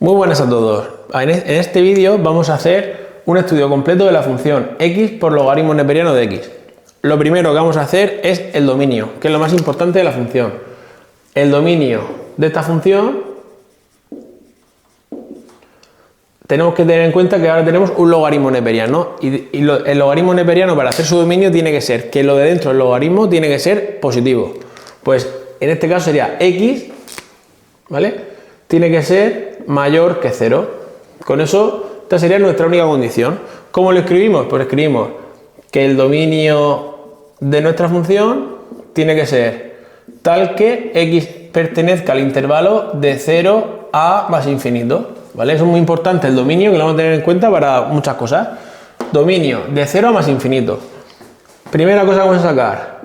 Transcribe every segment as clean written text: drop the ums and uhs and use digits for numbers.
Muy buenas a todos. En este vídeo vamos a hacer un estudio completo de la función x por logaritmo neperiano de x. Lo primero que vamos a hacer es el dominio, que es lo más importante de la función. El dominio de esta función, tenemos que tener en cuenta que ahora tenemos un logaritmo neperiano y el logaritmo neperiano, para hacer su dominio, tiene que ser que lo de dentro del logaritmo tiene que ser positivo. Pues en este caso sería x, ¿vale? Tiene que ser mayor que 0. Con eso, esta sería nuestra única condición. ¿Cómo lo escribimos? Pues escribimos que el dominio de nuestra función tiene que ser tal que x pertenezca al intervalo de 0 a más infinito. ¿Vale? Eso es muy importante, el dominio, que lo vamos a tener en cuenta para muchas cosas. Dominio de 0 a más infinito. Primera cosa que vamos a sacar: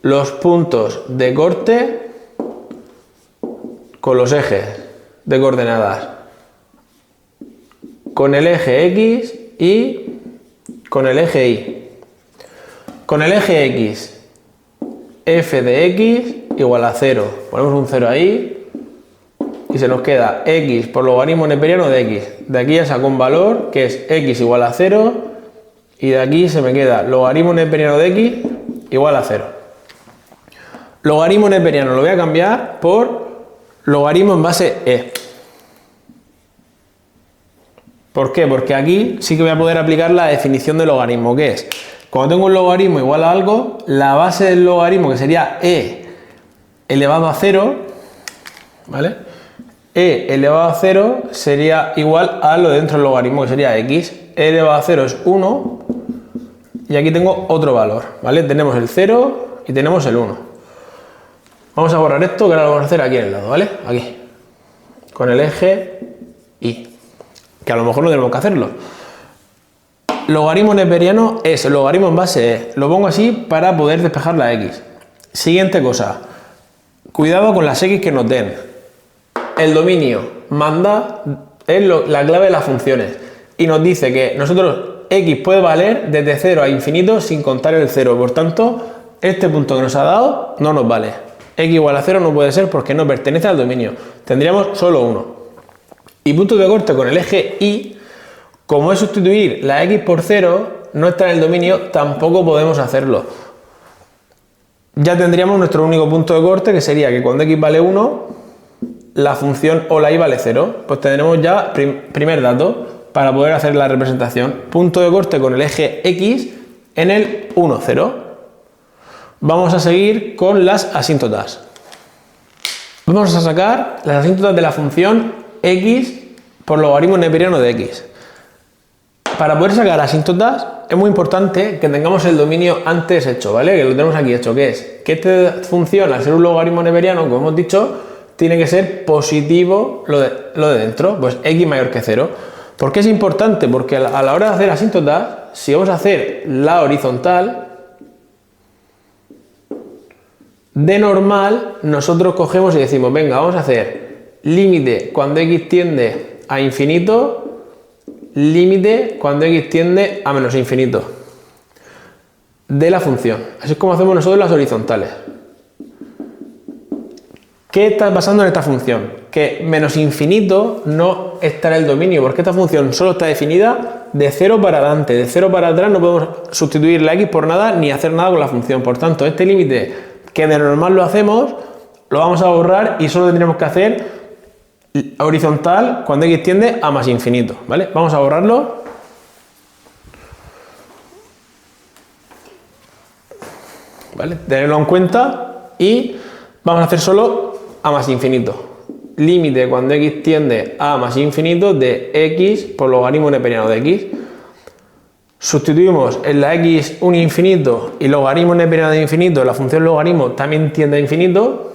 los puntos de corte con los ejes de coordenadas, con el eje X y con el eje Y. Con el eje X, f de X igual a 0. Ponemos un 0 ahí y se nos queda X por logaritmo neperiano de X. De aquí ya saco un valor que es X igual a 0 y de aquí se me queda logaritmo neperiano de X igual a 0. Logaritmo neperiano lo voy a cambiar por logaritmo en base E. ¿Por qué? Porque aquí sí que voy a poder aplicar la definición de logaritmo, que es, cuando tengo un logaritmo igual a algo, la base del logaritmo, que sería E elevado a 0, ¿vale? E elevado a 0 sería igual a lo de dentro del logaritmo, que sería X. E elevado a 0 es 1 y aquí tengo otro valor, ¿vale? Tenemos el 0 y tenemos el 1. Vamos a borrar esto, que ahora lo vamos a hacer aquí en el lado, ¿vale? Aquí, con el eje Y, que a lo mejor no tenemos que hacerlo. Logaritmo neperiano es el logaritmo en base E. Lo pongo así para poder despejar la X. Siguiente cosa, cuidado con las X que nos den. El dominio manda, es la clave de las funciones, y nos dice que nosotros X puede valer desde 0 a infinito sin contar el 0. Por tanto, este punto que nos ha dado no nos vale. X igual a 0 no puede ser porque no pertenece al dominio. Tendríamos solo 1. Y punto de corte con el eje Y, como es sustituir la X por 0, no está en el dominio, tampoco podemos hacerlo. Ya tendríamos nuestro único punto de corte, que sería que cuando X vale 1, la función o la Y vale 0. Pues tendremos ya primer dato para poder hacer la representación. Punto de corte con el eje X en el 1, 0. Vamos a seguir con las asíntotas. Vamos a sacar las asíntotas de la función x por logaritmo neperiano de x. Para poder sacar asíntotas es muy importante que tengamos el dominio antes hecho, ¿vale? Que lo tenemos aquí hecho, que es que esta función, al ser un logaritmo neperiano, como hemos dicho, tiene que ser positivo lo de dentro, pues x mayor que 0. ¿Por qué es importante? Porque a la hora de hacer asíntotas, si vamos a hacer la horizontal, de normal, nosotros cogemos y decimos, venga, vamos a hacer límite cuando x tiende a infinito, límite cuando x tiende a menos infinito de la función. Así es como hacemos nosotros las horizontales. ¿Qué está pasando en esta función? Que menos infinito no está en el dominio, porque esta función solo está definida de 0 para adelante. De 0 para atrás no podemos sustituir la x por nada ni hacer nada con la función. Por tanto, este límite, que de normal lo hacemos, lo vamos a borrar y solo tendremos que hacer horizontal cuando x tiende a más infinito, ¿vale? Vamos a borrarlo. ¿Vale? Tenerlo en cuenta y vamos a hacer solo a más infinito. Límite cuando x tiende a más infinito de x por logaritmo neperiano de x. Sustituimos en la x un infinito y logaritmo neperiano de infinito, la función logaritmo también tiende a infinito.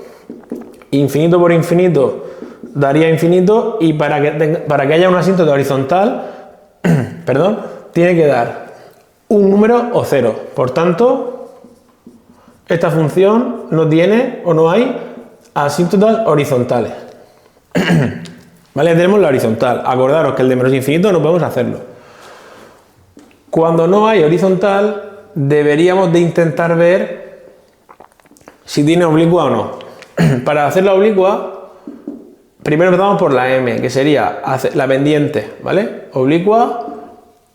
Infinito por infinito daría infinito, y para que haya un asíntota horizontal, perdón, tiene que dar un número o 0. Por tanto, esta función no tiene o no hay asíntotas horizontales. ¿Vale? Tenemos la horizontal. Acordaros que el de menos infinito no podemos hacerlo. Cuando no hay horizontal, deberíamos de intentar ver si tiene oblicua o no. Para hacer la oblicua, Primero empezamos por la m, que sería la pendiente, ¿vale? Oblicua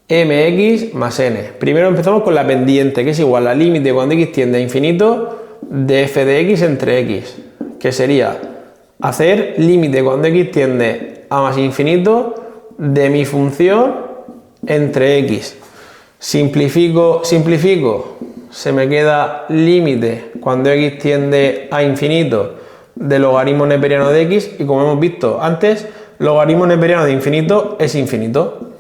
mx más n. Primero empezamos con la pendiente, que es igual al límite cuando x tiende a infinito de f de x entre x, que sería hacer límite cuando x tiende a más infinito de mi función entre x. Simplifico, se me queda límite cuando x tiende a infinito de logaritmo neperiano de x, y como hemos visto antes, logaritmo neperiano de infinito es infinito.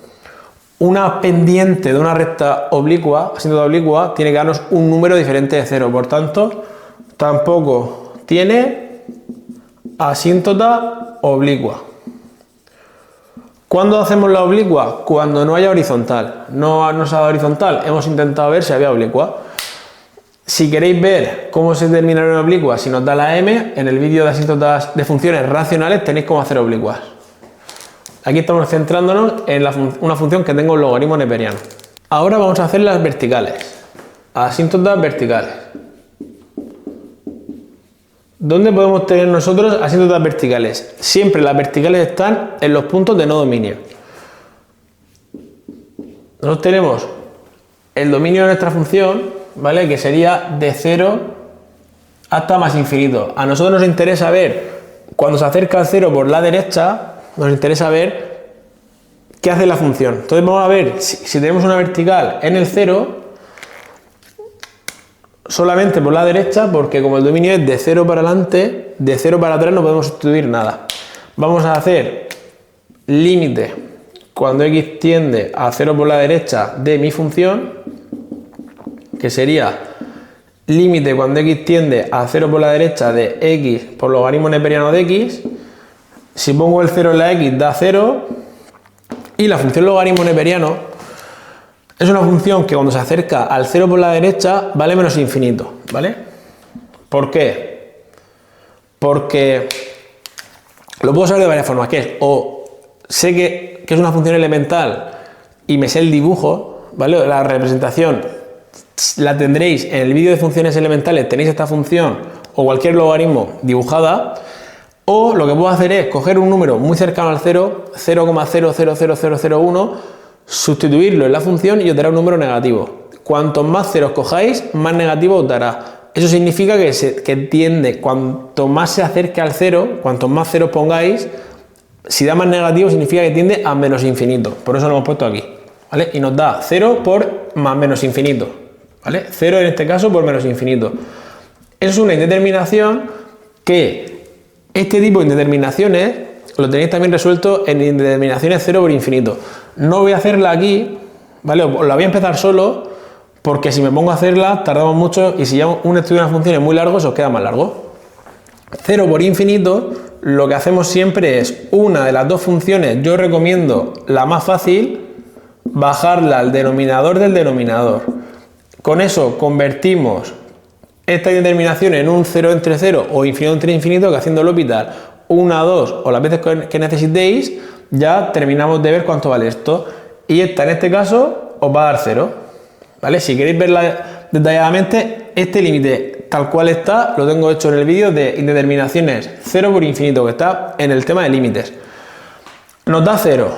Una pendiente de una recta oblicua, asíntota oblicua, tiene que darnos un número diferente de 0, por tanto, tampoco tiene asíntota oblicua. ¿Cuándo hacemos la oblicua? Cuando no haya horizontal. No nos ha dado horizontal, hemos intentado ver si había oblicua. Si queréis ver cómo se determina una oblicua si nos da la m, en el vídeo de asíntotas de funciones racionales tenéis cómo hacer oblicuas. Aquí estamos centrándonos en una función que tenga un logaritmo neperiano. Ahora vamos a hacer las verticales. Asíntotas verticales. ¿Dónde podemos tener nosotros asíntotas verticales? Siempre las verticales están en los puntos de no dominio. Nosotros tenemos el dominio de nuestra función, ¿vale? Que sería de 0 hasta más infinito. A nosotros nos interesa ver, cuando se acerca al 0 por la derecha, nos interesa ver qué hace la función. Entonces vamos a ver si tenemos una vertical en el 0, solamente por la derecha, porque como el dominio es de 0 para adelante, de 0 para atrás no podemos sustituir nada. Vamos a hacer límite cuando x tiende a 0 por la derecha de mi función, que sería límite cuando x tiende a 0 por la derecha de x por logaritmo neperiano de x. Si pongo el 0 en la x da 0, y la función logaritmo neperiano es una función que cuando se acerca al 0 por la derecha vale menos infinito, ¿vale? ¿Por qué? Porque lo puedo saber de varias formas, que es o sé que es una función elemental y me sé el dibujo, ¿vale? La representación la tendréis en el vídeo de funciones elementales, tenéis esta función o cualquier logaritmo dibujada. O lo que puedo hacer es coger un número muy cercano al 0, 0,000001, sustituirlo en la función y os dará un número negativo. Cuantos más ceros cojáis, más negativo os dará. Eso significa que tiende, cuanto más se acerque al 0, cuantos más ceros pongáis, si da más negativo significa que tiende a menos infinito. Por eso lo hemos puesto aquí, ¿vale? Y nos da 0 por más menos infinito, ¿vale? 0 en este caso por menos infinito. Eso es una indeterminación que... Este tipo de indeterminaciones lo tenéis también resuelto en indeterminaciones 0 por infinito. No voy a hacerla aquí, ¿vale? Os la voy a empezar solo, porque si me pongo a hacerla tardamos mucho y si ya un estudio de una función es muy largo, se os queda más largo. 0 por infinito, lo que hacemos siempre es una de las dos funciones, yo recomiendo la más fácil, bajarla al denominador del denominador. Con eso convertimos esta indeterminación en un 0 entre 0 o infinito entre infinito, que haciendo el hospital 1, 2 o las veces que necesitéis, ya terminamos de ver cuánto vale esto. Y esta en este caso os va a dar 0, ¿vale? Si queréis verla detalladamente, este límite tal cual está, lo tengo hecho en el vídeo de indeterminaciones 0 por infinito, que está en el tema de límites. Nos da 0.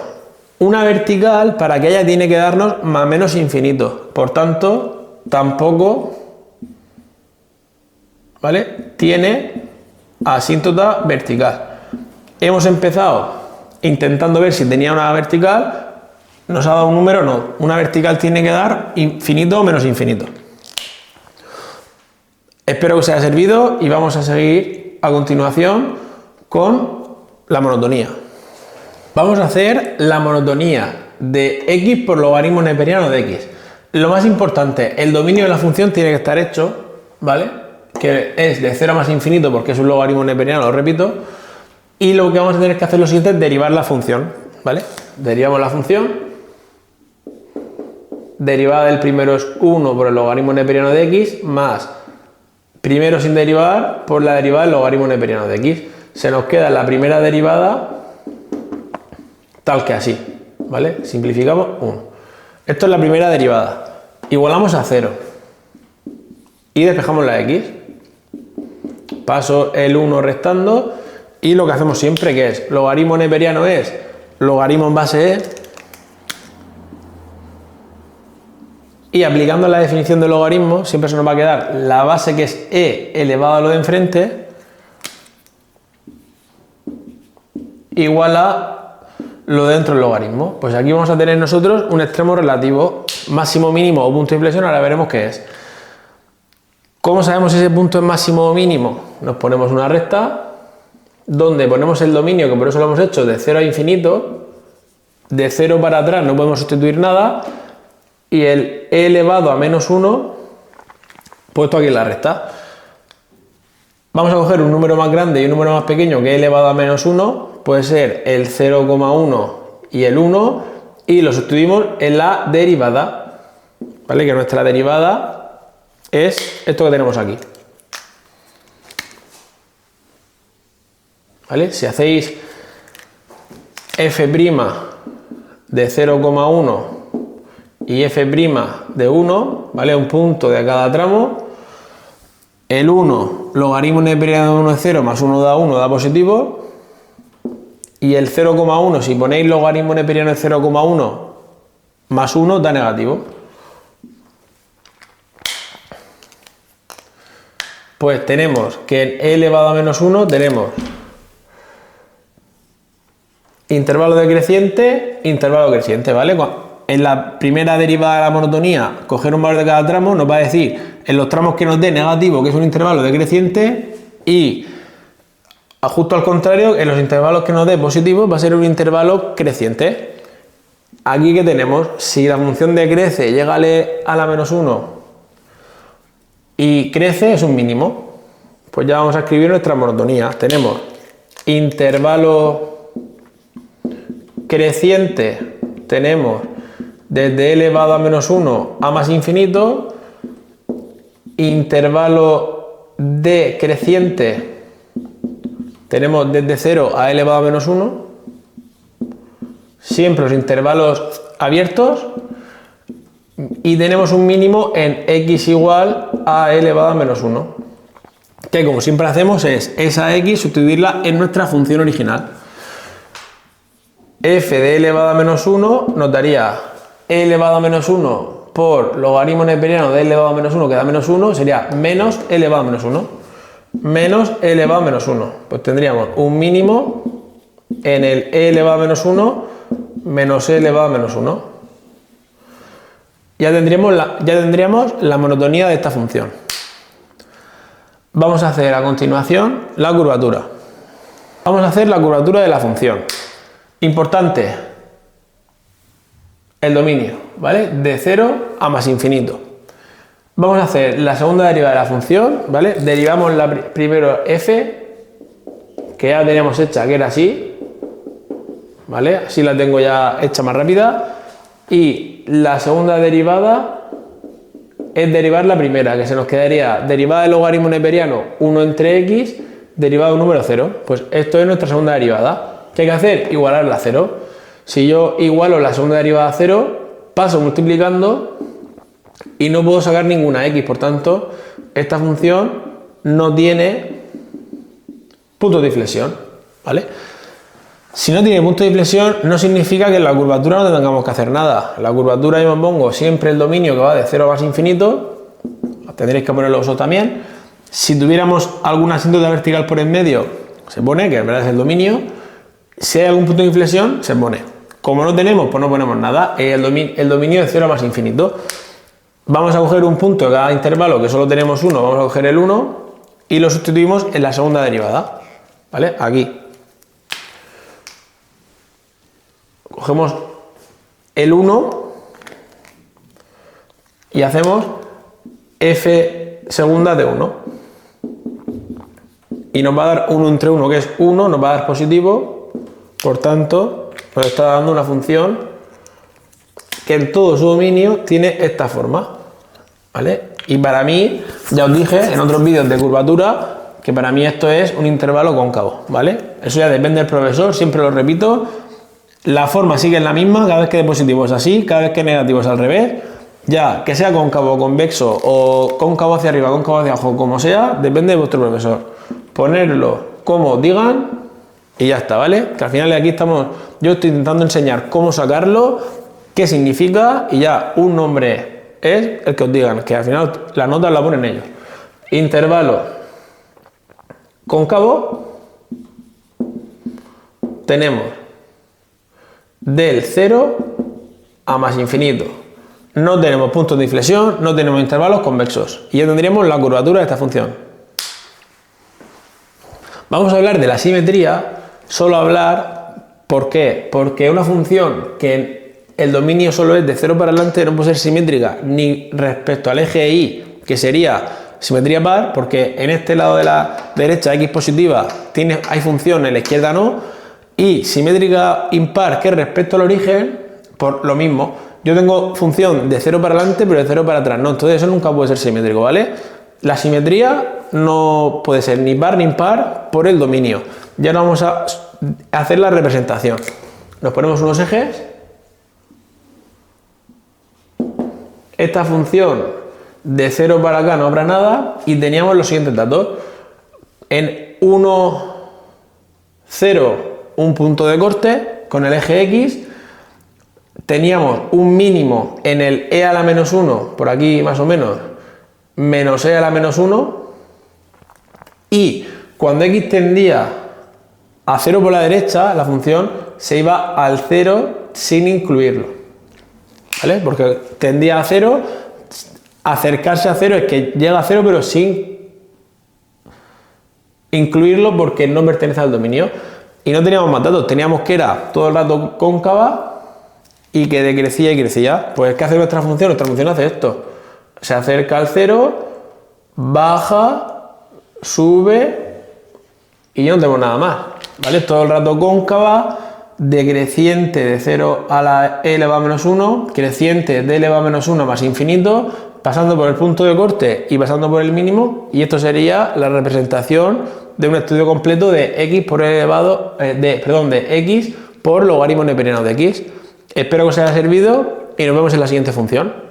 Una vertical, para que haya, tiene que darnos más menos infinito. Por tanto, tampoco... ¿vale? Tiene asíntota vertical. Hemos empezado intentando ver si tenía una vertical, nos ha dado un número, no. Una vertical tiene que dar infinito o menos infinito. Espero que os haya servido y vamos a seguir a continuación con la monotonía. Vamos a hacer la monotonía de x por logaritmo neperiano de x. Lo más importante, el dominio de la función tiene que estar hecho, ¿vale? Que es de 0 a más infinito porque es un logaritmo neperiano, lo repito, y lo que vamos a tener que hacer lo siguiente es derivar la función, ¿vale? Derivamos la función, derivada del primero es 1 por el logaritmo neperiano de x, más primero sin derivar por la derivada del logaritmo neperiano de x. Se nos queda la primera derivada tal que así, ¿vale? Simplificamos 1. Esto es la primera derivada. Igualamos a 0 y despejamos la x. Paso el 1 restando Y lo que hacemos siempre, que es logaritmo neperiano, es logaritmo en base e. Y aplicando la definición de logaritmo, siempre se nos va a quedar la base, que es e elevado a lo de enfrente, igual a lo de dentro del logaritmo. Pues aquí vamos a tener nosotros un extremo relativo, máximo, mínimo o punto de inflexión. Ahora veremos qué es. ¿Cómo sabemos si ese punto es máximo o mínimo? Nos ponemos una recta donde ponemos el dominio, que por eso lo hemos hecho, de 0 a infinito. De 0 para atrás no podemos sustituir nada. Y el e elevado a menos 1 puesto aquí en la recta. Vamos a coger un número más grande y un número más pequeño, que e elevado a menos 1. Puede ser el 0,1 y el 1. Y lo sustituimos en la derivada. ¿Vale? Que nuestra derivada es esto que tenemos aquí. ¿Vale? Si hacéis f' de 0,1 y f' de 1, ¿vale? Un punto de cada tramo. El 1, logaritmo neperiano de 1 es 0, más 1 da 1, da positivo. Y el 0,1, si ponéis logaritmo neperiano de 0,1 más 1, da negativo. Pues tenemos que en e elevado a menos 1 tenemos intervalo decreciente, ¿vale? En la primera derivada de la monotonía, coger un valor de cada tramo nos va a decir en los tramos que nos dé negativo, que es un intervalo decreciente, y justo al contrario, en los intervalos que nos dé positivo va a ser un intervalo creciente. Aquí que tenemos, si la función decrece, llega a la menos 1 y crece, es un mínimo. Pues ya vamos a escribir nuestra monotonía. Tenemos intervalo creciente, tenemos desde e elevado a menos 1 a más infinito. Intervalo decreciente, tenemos desde 0 a e elevado a menos 1. Siempre los intervalos abiertos. Y tenemos un mínimo en x igual a e elevado a menos 1. Que como siempre hacemos es esa x sustituirla en nuestra función original. F de e elevado a menos 1 nos daría e elevado a menos 1 por logaritmo neperiano de e elevado a menos 1, que da menos 1, sería menos e elevado a menos 1. Menos e elevado a menos 1. Pues tendríamos un mínimo en el e elevado a menos 1 menos e elevado a menos 1. Ya tendríamos la monotonía de esta función. Vamos a hacer a continuación la curvatura. Vamos a hacer la curvatura de la función. Importante, el dominio, ¿vale? De 0 a más infinito. Vamos a hacer la segunda derivada de la función, ¿vale? Derivamos primero f, que ya la teníamos hecha, que era así, ¿vale? Así la tengo ya hecha más rápida. Y la segunda derivada es derivar la primera, que se nos quedaría derivada del logaritmo neperiano 1 entre x, derivada de un número 0. Pues esto es nuestra segunda derivada. ¿Qué hay que hacer? Igualarla a 0. Si yo igualo la segunda derivada a 0, paso multiplicando y no puedo sacar ninguna x. Por tanto, esta función no tiene punto de inflexión, ¿vale? Si no tiene punto de inflexión, no significa que en la curvatura no tengamos que hacer nada. En la curvatura yo me pongo siempre el dominio que va de 0 a más infinito. Tendréis que ponerlo vosotros también. Si tuviéramos alguna asíntota vertical por en medio, se pone, que en verdad es el dominio. Si hay algún punto de inflexión, se pone. Como no tenemos, pues no ponemos nada. El dominio de 0 a más infinito. Vamos a coger un punto de cada intervalo, que solo tenemos uno. Vamos a coger el 1 y lo sustituimos en la segunda derivada. ¿Vale? Aquí. Cogemos el 1 y hacemos f segunda de 1. Y nos va a dar 1 entre 1, que es 1, nos va a dar positivo. Por tanto, nos está dando una función que en todo su dominio tiene esta forma. ¿Vale? Y para mí, ya os dije en otros vídeos de curvatura, que para mí esto es un intervalo cóncavo. ¿Vale? Eso ya depende del profesor, siempre lo repito. La forma sigue la misma, cada vez que de positivo es así, cada vez que negativo es al revés. Ya, que sea cóncavo, convexo o cóncavo hacia arriba, cóncavo hacia abajo, como sea, depende de vuestro profesor. Ponerlo como digan Y ya está, ¿vale? Que al final aquí estamos, yo estoy intentando enseñar cómo sacarlo, qué significa y ya un nombre es el que os digan, que al final la nota la ponen ellos. Intervalo cóncavo tenemos del 0 a más infinito. No tenemos puntos de inflexión, no tenemos intervalos convexos. Y ya tendríamos la curvatura de esta función. Vamos a hablar de la simetría, solo hablar, ¿por qué? Porque una función que el dominio solo es de 0 para adelante no puede ser simétrica ni respecto al eje Y, que sería simetría par, porque en este lado de la derecha x positiva hay función, en la izquierda no, y simétrica impar, que respecto al origen, por lo mismo, yo tengo función de 0 para adelante, pero de 0 para atrás, no, entonces eso nunca puede ser simétrico, ¿vale? La simetría no puede ser ni par ni impar por el dominio. Ya ahora vamos a hacer la representación. Nos ponemos unos ejes. Esta función de 0 para acá no habrá nada y teníamos los siguientes datos. En 1, 0, un punto de corte con el eje X. Teníamos un mínimo en el e a la menos 1, por aquí más o menos, menos e a la menos 1. Y cuando x tendía a 0 por la derecha, la función se iba al 0 sin incluirlo. ¿Vale? Porque tendía a 0, acercarse a 0 es que llega a 0 pero sin incluirlo porque no pertenece al dominio. Y no teníamos más datos, teníamos que era todo el rato cóncava y que decrecía y crecía. Pues ¿qué hace nuestra función? Nuestra función hace esto. Se acerca al 0, baja, sube y ya no tenemos nada más, ¿vale? Todo el rato cóncava, decreciente de 0 a la e elevado a menos 1, creciente de elevado a menos 1 más infinito, pasando por el punto de corte y pasando por el mínimo, y esto sería la representación de un estudio completo de x por elevado, de x por logaritmo neperiano de x. Espero que os haya servido y nos vemos en la siguiente función.